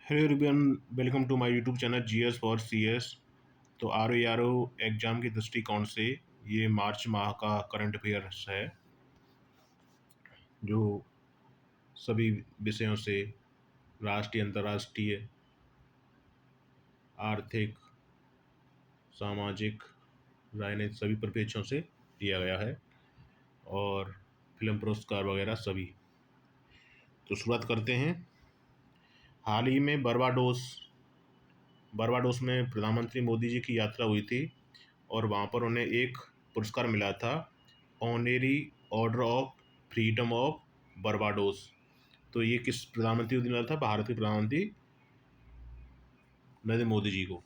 Hello everyone, welcome to my YouTube channel GS for CS. तो R O exam के दृष्टिकोण से ये मार्च माह का करंट अफेयर्स है, जो सभी विषयों से राष्ट्रीय, अंतर्राष्ट्रीय, आर्थिक, सामाजिक, राजनीतिक सभी परिप्रेक्ष्यों से दिया गया है, और फिल्म पुरस्कार वगैरह सभी। तो शुरुआत करते हैं। हाल ही में बरबाडोस में प्रधानमंत्री मोदी जी की यात्रा हुई थी, और वहाँ पर उन्हें एक पुरस्कार मिला था, Honorary Order of Freedom of Barbados. तो ये किस प्रधानमंत्री को मिला था? भारत के प्रधानमंत्री नरेंद्र मोदी जी को।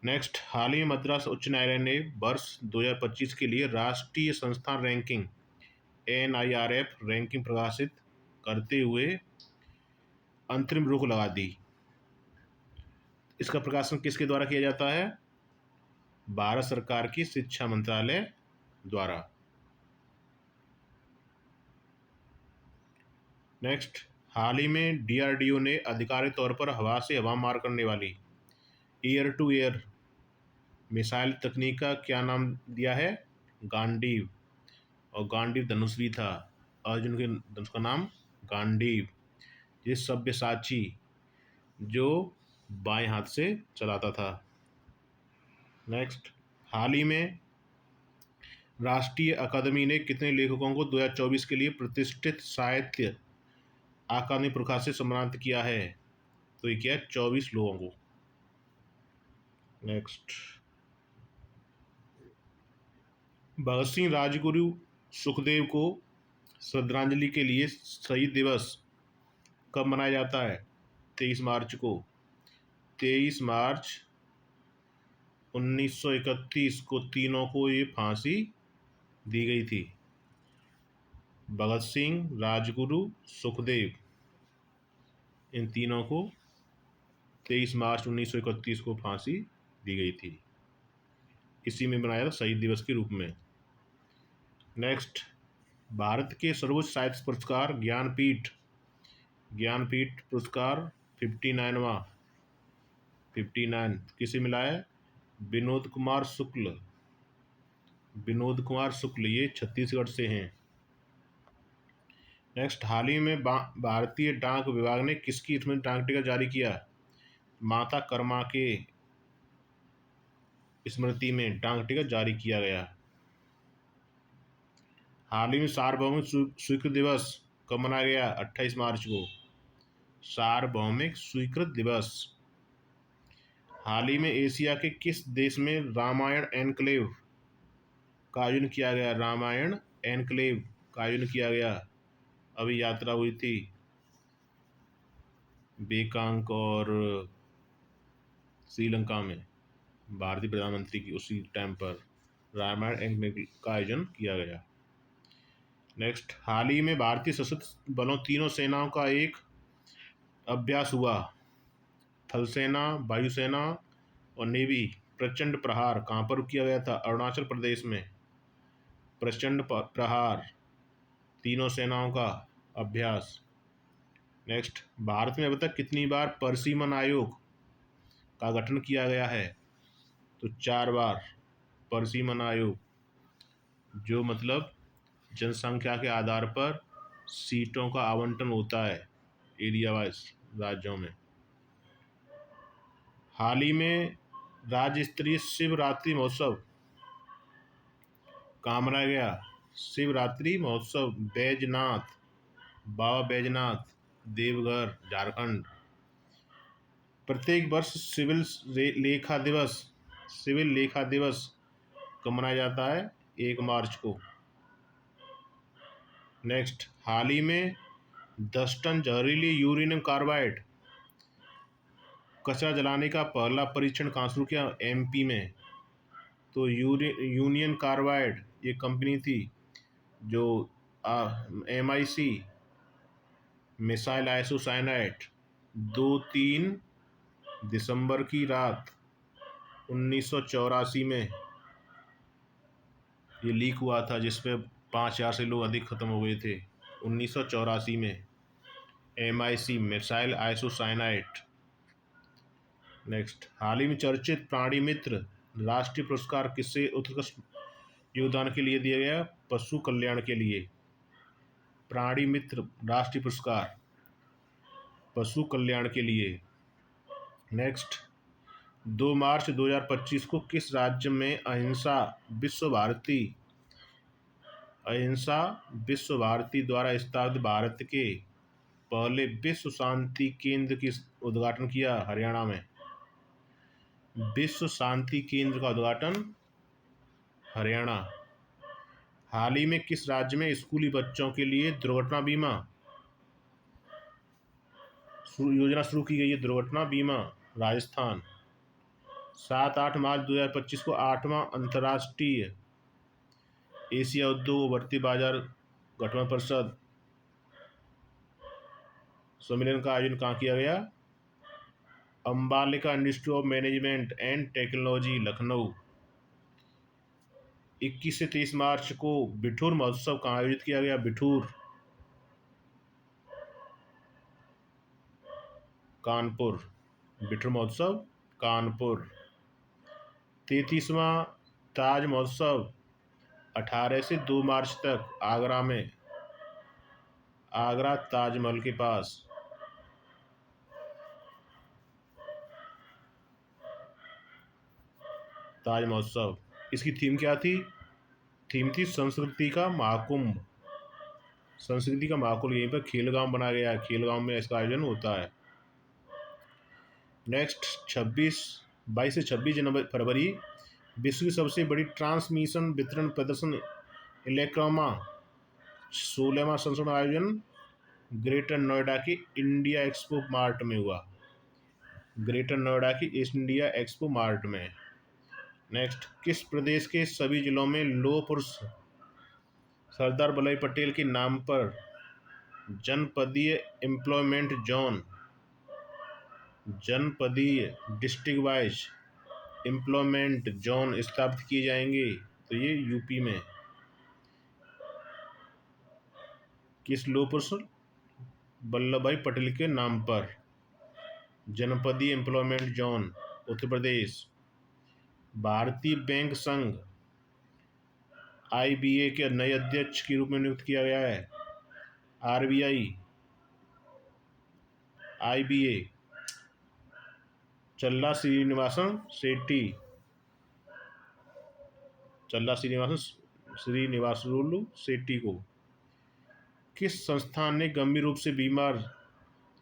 नेक्स्ट, हाल ही में मद्रास उच्च न्यायालय ने वर्ष 2025 के लिए राष्ट्रीय संस्थान रैंकिंग NIRF रैंकिंग प्रकाशित करते हुए अंतरिम रोक लगा दी। इसका प्रकाशन किसके द्वारा किया जाता है? भारत सरकार की शिक्षा मंत्रालय द्वारा। नेक्स्ट, हाल ही में DRDO ने आधिकारिक तौर पर हवा से हवा मार करने वाली एयर टू एयर मिसाइल तकनीक का क्या नाम दिया है? गांडीव। और गांडीव धनुष भी था, अर्जुन के धनुष का नाम गांडीव। ये सब्यसाची जो बाएं हाथ से चलाता था। नेक्स्ट, हाल ही में राष्ट्रीय अकादमी ने कितने लेखकों को 2024 के लिए प्रतिष्ठित साहित्य अकादमी पुरस्कार से सम्मानित किया है? तो ये क्या है? 24 लोगों को। नेक्स्ट, भगत सिंह, राजगुरु, सुखदेव को श्रद्धांजलि के लिए शहीद दिवस कब मनाया जाता है? 23 मार्च को। 23 मार्च 1931 को तीनों को ये फांसी दी गई थी। भगत सिंह, राजगुरु, सुखदेव, इन तीनों को 23 मार्च 1931 को फांसी दी गई थी। इसी में मनाया था शहीद दिवस के रूप में। नेक्स्ट, भारत के सर्वोच्च साहित्य पुरस्कार ज्ञानपीठ पुरस्कार 59 किसे मिला है? विनोद कुमार शुक्ल, ये छत्तीसगढ़ से हैं। नेक्स्ट, हाल ही में भारतीय डाक विभाग ने किसकी स्मृति डाक टिकट जारी किया? माता कर्मा के स्मृति में डाक टिकट जारी किया गया। हाल ही में सार्वभौमिक स्वीकृत दिवस कब मनाया गया? 28 मार्च को। सार्वभौमिक स्वीकृत दिवस। हाल ही में एशिया के किस देश में रामायण एनक्लेव का आयोजन किया गया? रामायण एनक्लेव का आयोजन किया गया। अभी यात्रा हुई थी बेकांक और श्रीलंका में भारतीय प्रधानमंत्री की, उसी टाइम पर रामायण एनक्लेव का आयोजन किया गया। नेक्स्ट, हाल ही में भारतीय सशस्त्र बलों तीनों सेनाओं का एक अभ्यास हुआ, थल सेना, वायुसेना और नेवी। प्रचंड प्रहार कहाँ पर किया गया था? अरुणाचल प्रदेश में। प्रचंड प्रहार, तीनों सेनाओं का अभ्यास। नेक्स्ट, भारत में अब तक कितनी बार परसिमन आयोग का गठन किया गया है? तो 4 बार परसिमन आयोग, जो मतलब जनसंख्या के आधार पर सीटों का आवंटन होता है एरिया वाइज राज्यों में। हाल ही में राज्य स्तरीय शिवरात्रि महोत्सव कहाँ मनाया गया? शिवरात्रि महोत्सव बाबा बैजनाथ, देवघर, झारखंड। प्रत्येक वर्ष सिविल लेखा दिवस कब मनाया जाता है? 1 मार्च को। नेक्स्ट, हाल ही में 10 टन जहरीली यूरेनियम कार्बाइड कचरा जलाने का पहला परीक्षण कहाँ शुरू किया? MP में। तो यूनियन कार्बाइड ये कंपनी थी जो MIC मिसाइल आइसोसाइनाइड 2-3 दिसंबर की रात 1984 में ये लीक हुआ था, जिसपे 5,000 से लोग अधिक खत्म हो गए थे 1984 में। MIC मिसाइल आइसोसाइनाइड नेक्स्ट, हाल ही में चर्चित प्राणी मित्र राष्ट्रीय पुरस्कार किसे उत्कृष्ट योगदान के लिए दिया गया? पशु कल्याण के लिए। प्राणी मित्र राष्ट्रीय पुरस्कार पशु कल्याण के लिए। नेक्स्ट, 2 मार्च 2025 को किस राज्य में अहिंसा विश्व भारती द्वारा स्थापित भारत के पहले विश्व शांति केंद्र की उद्घाटन किया? हरियाणा में। विश्व शांति केंद्र का उद्घाटन हरियाणा। हाल ही में किस राज्य में स्कूली बच्चों के लिए दुर्घटना बीमा योजना शुरू की गई है? दुर्घटना बीमा राजस्थान। 7-8 मार्च 2025 को 8वां अंतर्राष्ट्रीय एशिया उद्योग उभरती बाजार गठबंधन परिषद सम्मेलन का आयोजन कहाँ किया गया? Ambalika institute of management and technology, Lucknow. 21 से 23 मार्च को बिठूर महोत्सव कहाँ आयोजित किया गया? बिठूर, कानपुर। बिठूर महोत्सव कानपुर। 33वां ताज महोत्सव 18 से 2 मार्च तक आगरा में, आगरा ताजमहल के पास। ताज महोत्सव, इसकी थीम क्या थी? थीम थी संस्कृति का महाकुंभ। संस्कृति का महाकुंभ यहीं पर खेलगांव बनाया गया है, खेलगांव में इसका आयोजन होता है। नेक्स्ट, 22 से 26 फरवरी विश्व की सबसे बड़ी ट्रांसमिशन वितरण प्रदर्शन इलेक्ट्रोमा 16वां संस्करण आयोजन ग्रेटर नोएडा के इंडिया एक्सपो मार्ट में हुआ। ग्रेटर नोएडा की इंडिया एक्सपो मार्ट में। नेक्स्ट, किस प्रदेश के सभी जिलों में लौह पुरुष सरदार वल्लभ भाई पटेल के नाम पर जनपदीय एम्प्लॉयमेंट जोन, जनपदीय डिस्ट्रिक्ट वाइज एम्प्लॉयमेंट जोन स्थापित किए जाएंगे? तो ये यूपी में। किस लौह पुरुष वल्लभ भाई पटेल के नाम पर जनपदीय एम्प्लॉयमेंट जोन? उत्तर प्रदेश। भारतीय बैंक संघ IBA के नए अध्यक्ष के रूप में नियुक्त किया गया है? RBI, IBA चल्ला श्रीनिवासुलु शेट्टी को। किस संस्थान ने गंभीर रूप से बीमार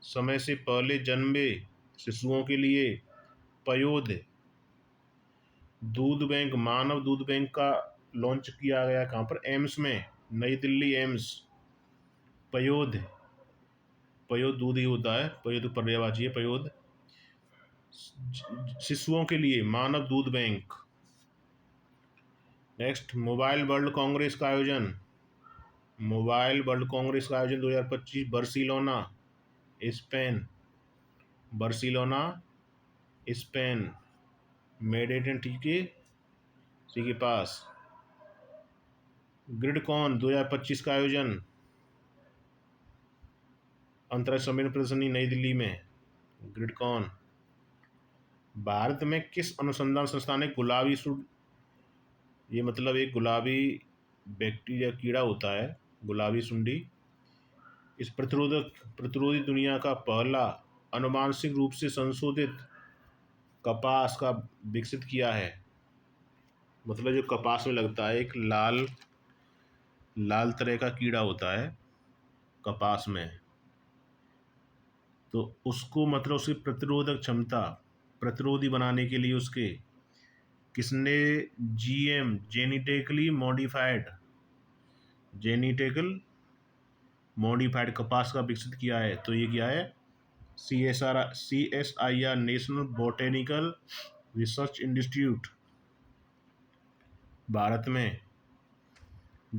समय से पहले जन्मे शिशुओं के लिए पयोध दूध बैंक, मानव दूध बैंक का लॉन्च किया गया? कहाँ पर? एम्स में, नई दिल्ली एम्स। पयोध दूध ही होता है, पयोध पर्यायवाची है पयोध। शिशुओं के लिए मानव दूध bank. Next, mobile world Congress का आयोजन 2025 बर्सिलोना स्पेन मेडिटेरेनियन के पास। ग्रिडकॉन 2025 का आयोजन अंतर्राष्ट्रीय सम्मेलन प्रदर्शनी नई दिल्ली में, ग्रिडकॉन। भारत में किस अनुसंधान संस्थान ने गुलाबी सूट, ये मतलब एक गुलाबी बैक्टीरिया कीड़ा होता है गुलाबी सुंडी, इस प्रतिरोधी दुनिया का पहला अनुवांशिक रूप से संशोधित कपास का विकसित किया है? मतलब जो कपास में लगता है, एक लाल तरह का कीड़ा होता है कपास में, तो उसको मतलब उसकी प्रतिरोधक क्षमता, प्रतिरोधी बनाने के लिए उसके किसने GM जेनेटिकली मॉडिफाइड कपास का विकसित किया है? तो ये क्या है? CSIR national botanical research institute Bharat में।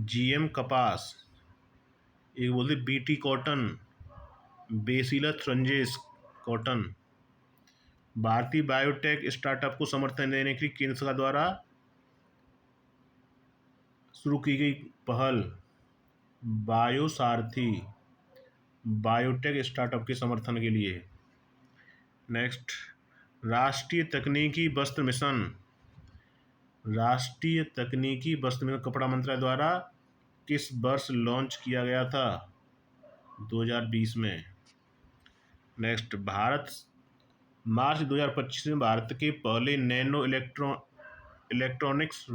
GM कपास, एक बोलते BT कॉटन, बेसिलस थ्रंजेस कॉटन। भारतीय बायोटेक स्टार्टअप को समर्थन देने के लिए केंद्र सरकार द्वारा शुरू की गई पहल बायोसारथी, बायोटेक स्टार्टअप के समर्थन के लिए। नेक्स्ट, राष्ट्रीय तकनीकी वस्त्र मिशन, राष्ट्रीय तकनीकी वस्त्र मिशन कपड़ा मंत्रालय द्वारा किस वर्ष लॉन्च किया गया था? 2020 में। नेक्स्ट, भारत मार्च 2025 में भारत के पहले नैनो इलेक्ट्रॉनिक्स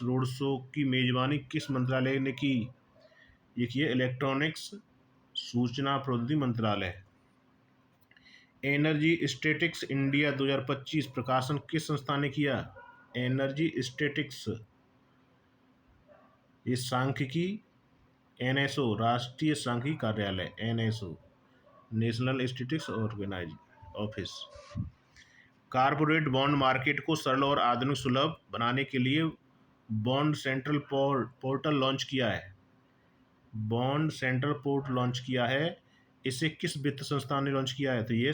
रोड शो की मेजबानी किस मंत्रालय ने की? ये की है इलेक्ट्रॉनिक्स सूचना प्रौद्योगिकी मंत्रालय। एनर्जी स्टैटिक्स इंडिया 2025 प्रकाशन किस संस्था ने किया? एनर्जी स्टैटिक्स, ये सांख्यिकी एनएसओ, राष्ट्रीय सांख्यिकी कार्यालय NSO, national statistics organize office. Corporate bond market को सरल और आधुनिक सुलभ बनाने के लिए बॉन्ड सेंट्रल पोर्टल लॉन्च किया है। बॉन्ड सेंट्रल पोर्ट लॉन्च किया है। इसे किस वित्त संस्थान ने लॉन्च किया है? तो ये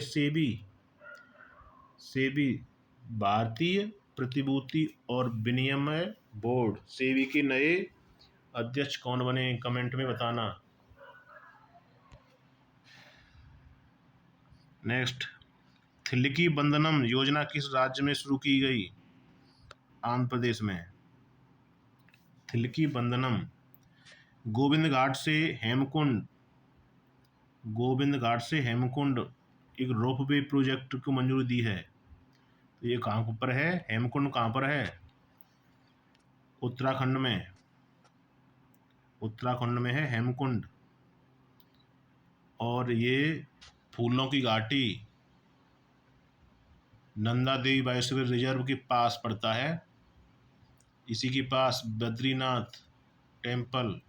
सेबी भारतीय प्रतिभूति और विनिमय बोर्ड, सेबी के नए अध्यक्ष कौन बने? कमेंट में बताना। नेक्स्ट, थिल्की बंधनम योजना किस राज्य में शुरू की गई? आंध्र प्रदेश में। थिल्की बंधनम। गोविंद घाट से हेमकुंड एक रोपवे प्रोजेक्ट को मंजूरी दी है। तो ये कहाँ पर है? हेमकुंड कहाँ पर है? उत्तराखंड में है हेमकुंड। और ये फूलों की घाटी नंदा देवी बायोस्फीयर रिजर्व के पास पड़ता है। इसी के पास बद्रीनाथ टेम्पल,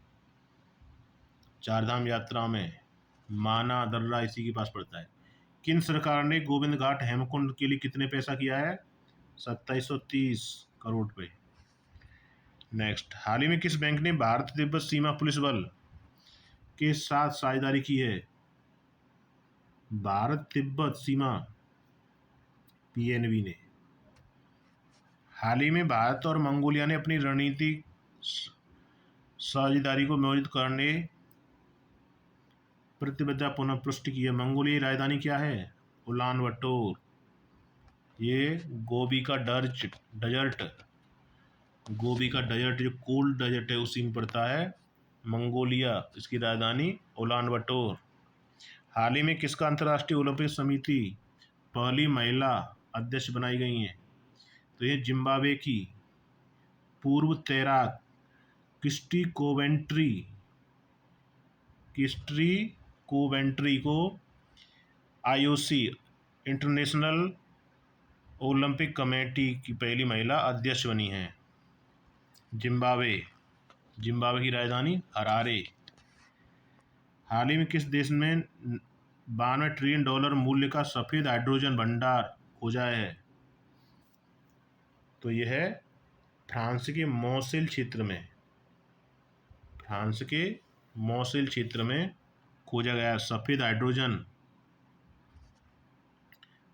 चारधाम यात्रा में माना दर्रा इसी के पास पड़ता है। किन सरकार ने गोविंद घाट हेमकुंड के लिए कितने पैसा किया है? 2730 करोड़ रुपए। नेक्स्ट, हाल ही में किस बैंक ने भारत तिब्बत सीमा पुलिस बल के साथ साझेदारी की है? भारत तिब्बत सीमा, पीएनबी ने। हाल ही में भारत और मंगोलिया ने अपनी रणनीतिक साझेदारी को मौजूद करने प्रतिबद्धता पुनः पुष्टि की है। मंगोलिया की राजधानी क्या है? उलान बटोर। ये गोबी का डेजर्ट जो कोल्ड डेजर्ट है उसी में पड़ता है मंगोलिया। इसकी राजधानी उलान बटोर। हाल ही में किसका अंतर्राष्ट्रीय ओलंपिक समिति पहली महिला अध्यक्ष बनाई गई हैं? तो ये जिम्बाब्वे की पूर्व तैराक क्रिस्टी कोवेंट्री को आईओसी इंटरनेशनल ओलंपिक कमेटी की पहली महिला अध्यक्ष बनी हैं। जिम्बाब्वे की राजधानी हरारे। हाल ही में किस देश में 92 ट्रिलियन डॉलर मूल्य का सफ़ेद हाइड्रोजन भंडार खोजा है? तो यह है फ्रांस के मौसिल क्षेत्र में खोजा गया सफ़ेद हाइड्रोजन।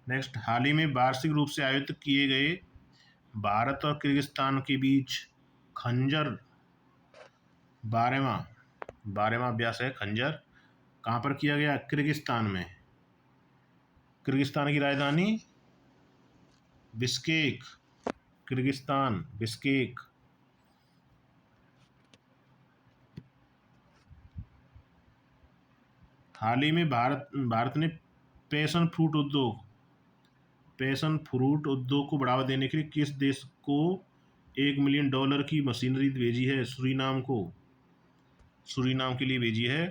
नेक्स्ट, हाल ही में वार्षिक रूप से आयोजित किए गए भारत और किर्गिस्तान के बीच खंजर 12वां अभ्यास है खंजर, कहाँ पर किया गया? किर्गिस्तान में। किर्गिस्तान की राजधानी बिश्केक, बिश्केक। हाल ही में भारत ने पैशन फ्रूट उद्योग को बढ़ावा देने के लिए किस देश को $1 मिलियन की मशीनरी भेजी है? सूरीनाम के लिए भेजी है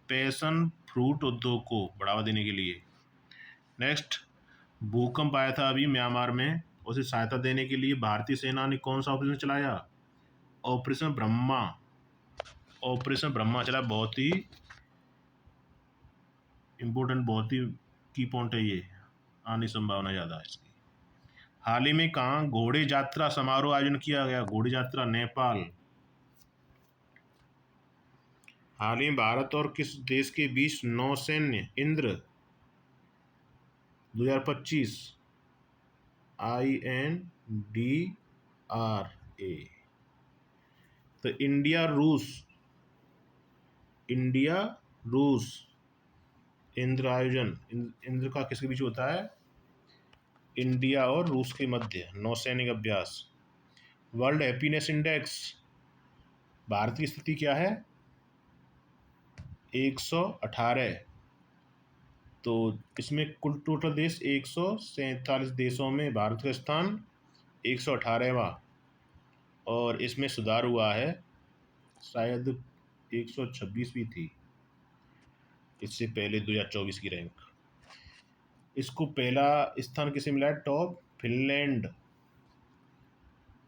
पैशन फ्रूट उद्योग को बढ़ावा देने के लिए। नेक्स्ट, भूकंप आया था अभी म्यांमार में, उसे सहायता देने के लिए भारतीय सेना ने कौन सा ऑपरेशन चलाया? ऑपरेशन ब्रह्मा चला। बहुत ही इम्पोर्टेंट, बहुत ही की पॉइंट है ये, आने की संभावना ज़्यादा है इसकी। हाल ही में कहाँ घोड़े यात्रा समारोह आयोजन किया गया? घोड़े यात्रा नेपाल। हाल ही में भारत और किस देश के बीच नौसैन्य इंद्र 2025 INDRA। तो इंडिया रूस इंद्र आयोजन, इंद्र का किसके बीच होता है? इंडिया और रूस के मध्य नौसैनिक अभ्यास। वर्ल्ड हैप्पीनेस इंडेक्स, भारत की स्थिति क्या है? 118। तो इसमें कुल टोटल देश 147 देशों में भारत का स्थान 118वां, और इसमें सुधार हुआ है, शायद 126 भी थी इससे पहले 2024 की रैंक। इसको पहला स्थान किसे मिला है? Top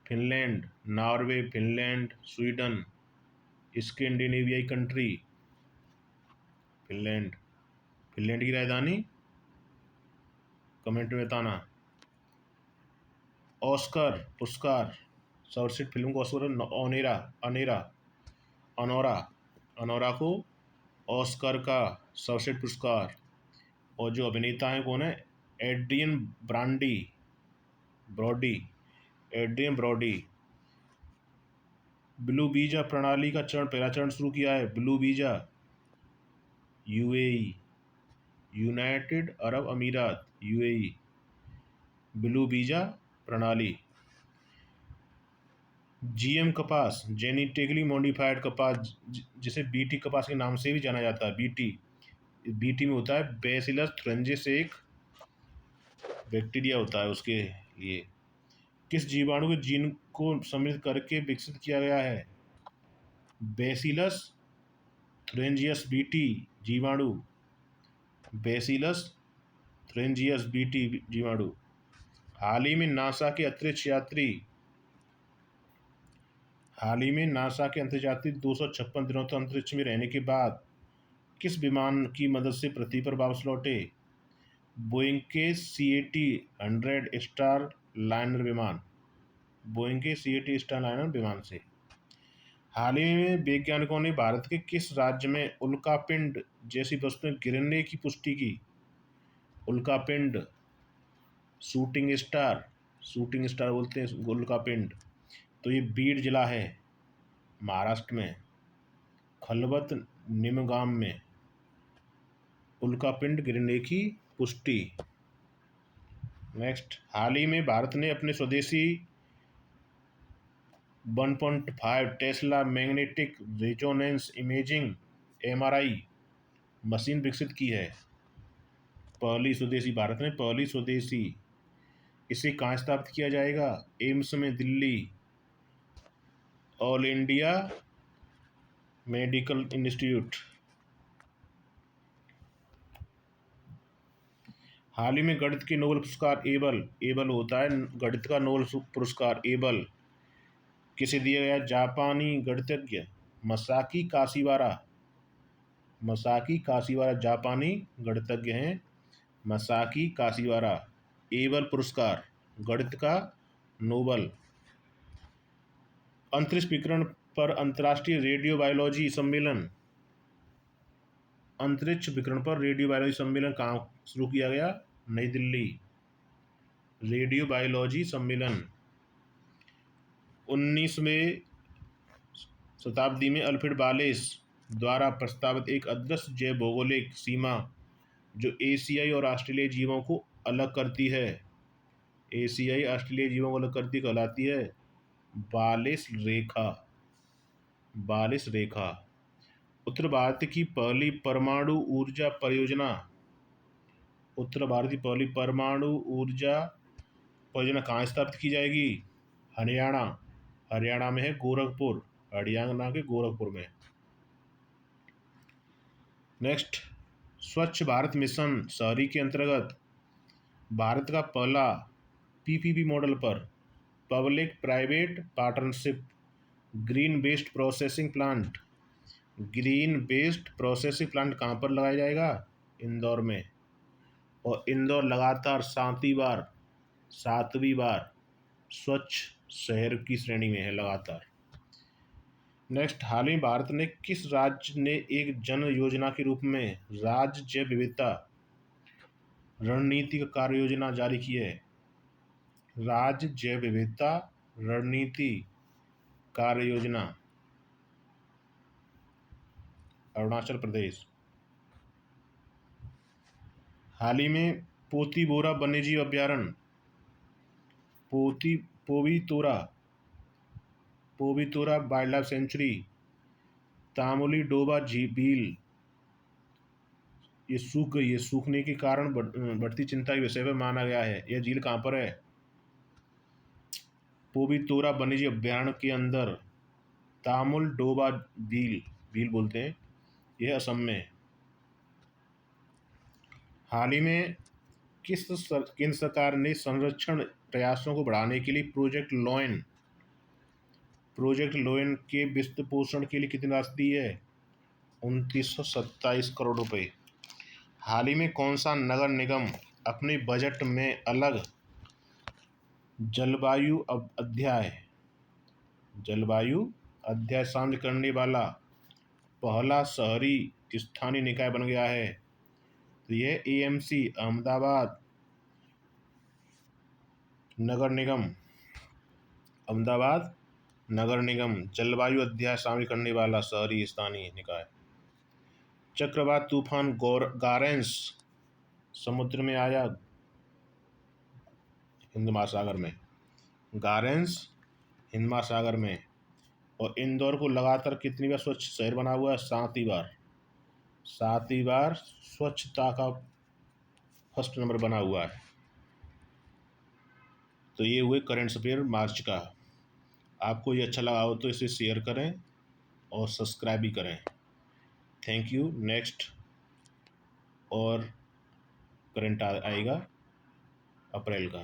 Finland, Norway, Finland, Sweden, स्कैंडिनेवियाई कंट्री। फिनलैंड की राजधानी कमेंट में बताना। ऑस्कर पुरस्कार, सर्वश्रेष्ठ फिल्म को ऑस्कर, अनोरा को ऑस्कर का सर्वश्रेष्ठ पुरस्कार। और जो अभिनेता हैं कौन है? Adrien Brody. ब्लू वीजा प्रणाली का पहला चरण शुरू किया है। Blue visa, UAE, United Arab अमीरात, यूएई, ब्लू वीजा प्रणाली। जीएम कपास, जेनेटिकली मॉडिफाइड कपास, जिसे बीटी कपास के नाम से भी जाना जाता है। बीटी में होता है बैसिलस थ्रेंजिस, एक बैक्टीरिया होता है उसके लिए। किस जीवाणु के जीन को सम्मिलित करके विकसित किया गया है? बैसिलस थ्रेंजियस बीटी जीवाणु, बैसिलस थ्रेंजियस बीटी जीवाणु। हाल ही में नासा के अंतरिक्ष यात्री 256 दिनों तक अंतरिक्ष में रहने के बाद किस विमान की मदद से पृथ्वी पर वापस लौटे? बोइंग के CAT-100 स्टार लाइनर विमान से। हाल ही में वैज्ञानिकों ने भारत के किस राज्य में उल्कापिंड जैसी वस्तुएं गिरने की पुष्टि की? उल्कापिंड, शूटिंग स्टार बोलते हैं उल्कापिंड। तो ये बीड जिला है महाराष्ट्र में, खलवत निमगाम में उल्कापिंड गिरने की पुष्टि। नेक्स्ट, हाल ही में भारत ने अपने स्वदेशी 1.5 Tesla magnetic resonance imaging MRI machine विकसित की है। भारत ने पहली स्वदेशी। इसे कहाँ स्थापित किया जाएगा? एम्स में, Delhi, all India medical institute. हाल ही में गणित के नोबेल पुरस्कार एबल होता है गणित का नोबेल पुरस्कार एबल, किसे दिया गया? जापानी गणितज्ञ मसाकी काशीवारा जापानी गणितज्ञ हैं मसाकी काशीवारा। एबल पुरस्कार गणित का नोबल। अंतरिक्ष विकिरण पर अंतर्राष्ट्रीय रेडियो बायोलॉजी सम्मेलन कहाँ शुरू किया गया? नई दिल्ली। रेडियो बायोलॉजी सम्मेलन 19वीं शताब्दी में अल्फ्रेड वालेस द्वारा प्रस्तावित एक अदृश्य जैव भौगोलिक सीमा जो एशियाई और ऑस्ट्रेलियाई जीवों को अलग करती कहलाती है वालेस रेखा। उत्तर भारत की पहली परमाणु ऊर्जा परियोजना कहाँ स्थापित की जाएगी? हरियाणा में है हरियाणा के गोरखपुर में। नेक्स्ट, स्वच्छ भारत मिशन शहरी के अंतर्गत भारत का पहला PPP मॉडल पर public private partnership green based processing plant कहाँ पर लगाया जाएगा? इंदौर में। और इंदौर लगातार 7वीं बार स्वच्छ शहर की श्रेणी में है लगातार। नेक्स्ट, हाल ही भारत ने किस राज्य ने एक जन योजना के रूप में राज्य जैव विविधता रणनीति का कार्य योजना जारी की है? राज्य जैव विविधता रणनीति कार्य योजना, अरुणाचल प्रदेश। हाल ही में पोतीबोरा वन्यजीव अभयारण्य, पोती पोवितोरा पोवितोरा वाइल्ड लाइफ सेंचुरी, तामुली डोबा झील ये सूख गई है, सूखने के कारण बढ़ती चिंता के विषय पर माना गया है। यह झील कहाँ पर है? पोवितोरा वन्यजीव अभयारण्य के अंदर तामुल डोबा झील झील बोलते हैं, यह असम में। हाल ही में केंद्र सरकार ने संरक्षण प्रयासों को बढ़ाने के लिए प्रोजेक्ट लोयन के वित्त पोषण के लिए कितनी राशि दी है? 2927 करोड़ रुपए। हाल ही में कौन सा नगर निगम अपने बजट में अलग जलवायु अध्याय शामिल करने वाला पहला शहरी स्थानीय निकाय बन गया है? तो यह एएमसी अहमदाबाद नगर निगम जलवायु अध्याय शामिल करने वाला शहरी स्थानीय निकाय। चक्रवात तूफान गारेंस समुद्र में आया, हिंद महासागर में, गारेंस हिंद महासागर में, और इंदौर को लगातार कितनी बार स्वच्छ शहर बना हुआ है? 7 बार स्वच्छता का फर्स्ट नंबर बना हुआ है। तो ये हुए करंट अफेयर मार्च का। आपको ये अच्छा लगा हो तो इसे शेयर करें और सब्सक्राइब भी करें। Thank you. नेक्स्ट और करंट आएगा अप्रैल का।